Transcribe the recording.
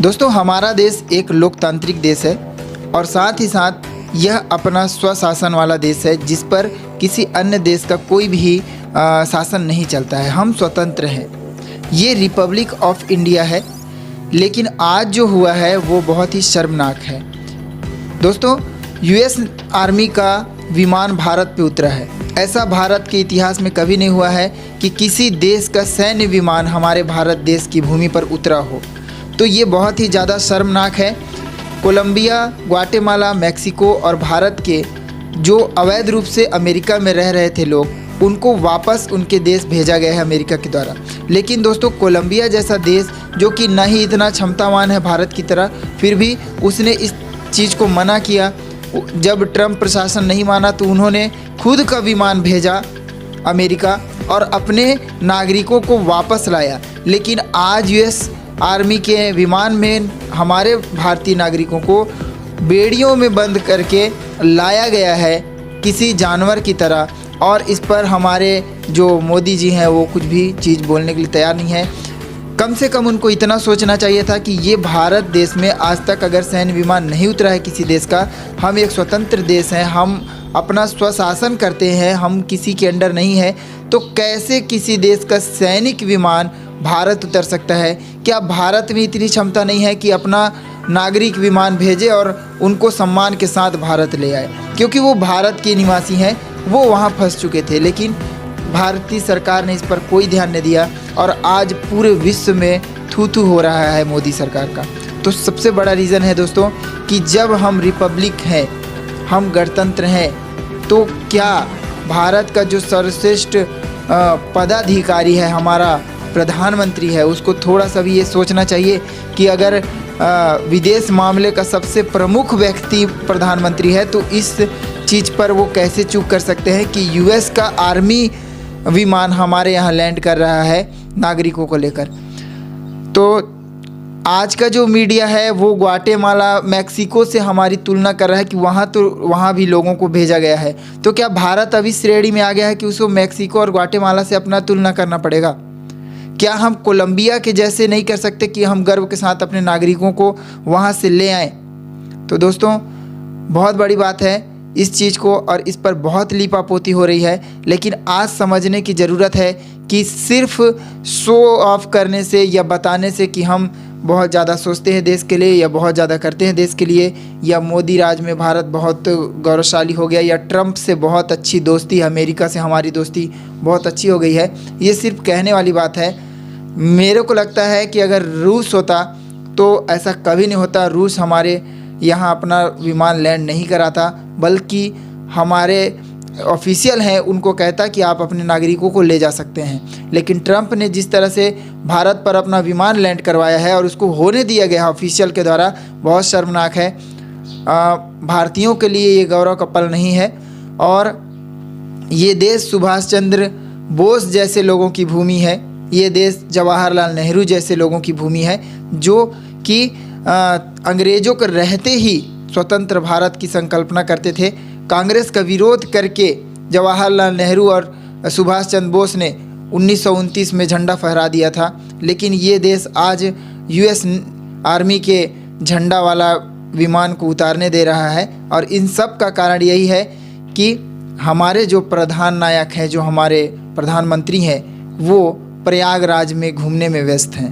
दोस्तों, हमारा देश एक लोकतांत्रिक देश है और साथ ही साथ यह अपना स्वशासन वाला देश है जिस पर किसी अन्य देश का कोई भी शासन नहीं चलता है। हम स्वतंत्र हैं। ये रिपब्लिक ऑफ इंडिया है। लेकिन आज जो हुआ है वो बहुत ही शर्मनाक है। दोस्तों, यूएस आर्मी का विमान भारत पे उतरा है। ऐसा भारत के इतिहास में कभी नहीं हुआ है कि किसी देश का सैन्य विमान हमारे भारत देश की भूमि पर उतरा हो। तो ये बहुत ही ज़्यादा शर्मनाक है। कोलंबिया, ग्वाटेमाला, मैक्सिको और भारत के जो अवैध रूप से अमेरिका में रह रहे थे लोग, उनको वापस उनके देश भेजा गया है अमेरिका के द्वारा। लेकिन दोस्तों, कोलंबिया जैसा देश जो कि न ही इतना क्षमतावान है भारत की तरह, फिर भी उसने इस चीज़ को मना किया। जब ट्रंप प्रशासन नहीं माना तो उन्होंने खुद का विमान भेजा अमेरिका और अपने नागरिकों को वापस लाया। लेकिन आज यूएस आर्मी के विमान में हमारे भारतीय नागरिकों को बेड़ियों में बंद करके लाया गया है किसी जानवर की तरह, और इस पर हमारे जो मोदी जी हैं वो कुछ भी चीज़ बोलने के लिए तैयार नहीं है। कम से कम उनको इतना सोचना चाहिए था कि ये भारत देश में आज तक अगर सैन्य विमान नहीं उतरा है किसी देश का, हम एक स्वतंत्र देश हैं, हम अपना स्वशासन करते हैं, हम किसी के अंडर नहीं है, तो कैसे किसी देश का सैनिक विमान भारत उतर सकता है? क्या भारत में इतनी क्षमता नहीं है कि अपना नागरिक विमान भेजे और उनको सम्मान के साथ भारत ले आए? क्योंकि वो भारत के निवासी हैं, वो वहाँ फंस चुके थे। लेकिन भारतीय सरकार ने इस पर कोई ध्यान नहीं दिया और आज पूरे विश्व में थू थू हो रहा है मोदी सरकार का। तो सबसे बड़ा रीज़न है दोस्तों कि जब हम रिपब्लिक हैं, हम गणतंत्र हैं, तो क्या भारत का जो सर्वश्रेष्ठ पदाधिकारी है, हमारा प्रधानमंत्री है, उसको थोड़ा सा भी ये सोचना चाहिए कि अगर विदेश मामले का सबसे प्रमुख व्यक्ति प्रधानमंत्री है तो इस चीज़ पर वो कैसे चूक कर सकते हैं कि यूएस का आर्मी विमान हमारे यहाँ लैंड कर रहा है नागरिकों को लेकर। तो आज का जो मीडिया है वो ग्वाटेमाला, मैक्सिको से हमारी तुलना कर रहा है कि वहाँ भी लोगों को भेजा गया है। तो क्या भारत अभी श्रेणी में आ गया है कि उसको मैक्सिको और ग्वाटेमाला से अपना तुलना करना पड़ेगा? क्या हम कोलंबिया के जैसे नहीं कर सकते कि हम गर्व के साथ अपने नागरिकों को वहाँ से ले आएँ? तो दोस्तों, बहुत बड़ी बात है इस चीज़ को, और इस पर बहुत लीपापोती हो रही है। लेकिन आज समझने की ज़रूरत है कि सिर्फ शो ऑफ करने से या बताने से कि हम बहुत ज़्यादा सोचते हैं देश के लिए या बहुत ज़्यादा करते हैं देश के लिए, या मोदी राज में भारत बहुत गौरवशाली हो गया, या ट्रंप से बहुत अच्छी दोस्ती, अमेरिका से हमारी दोस्ती बहुत अच्छी हो गई है, ये सिर्फ कहने वाली बात है। मेरे को लगता है कि अगर रूस होता तो ऐसा कभी नहीं होता। रूस हमारे यहाँ अपना विमान लैंड नहीं कराता, बल्कि हमारे ऑफिशियल हैं उनको कहता कि आप अपने नागरिकों को ले जा सकते हैं। लेकिन ट्रंप ने जिस तरह से भारत पर अपना विमान लैंड करवाया है और उसको होने दिया गया ऑफिशियल के द्वारा, बहुत शर्मनाक है। भारतीयों के लिए ये गौरव का पल नहीं है। और ये देश सुभाष चंद्र बोस जैसे लोगों की भूमि है, ये देश जवाहरलाल नेहरू जैसे लोगों की भूमि है, जो कि अंग्रेज़ों के रहते ही स्वतंत्र भारत की संकल्पना करते थे। कांग्रेस का विरोध करके जवाहरलाल नेहरू और सुभाष चंद्र बोस ने 1929 में झंडा फहरा दिया था। लेकिन ये देश आज यूएस आर्मी के झंडा वाला विमान को उतारने दे रहा है। और इन सब का कारण यही है कि हमारे जो प्रधान नायक हैं, जो हमारे प्रधानमंत्री हैं, वो प्रयागराज में घूमने में व्यस्त हैं।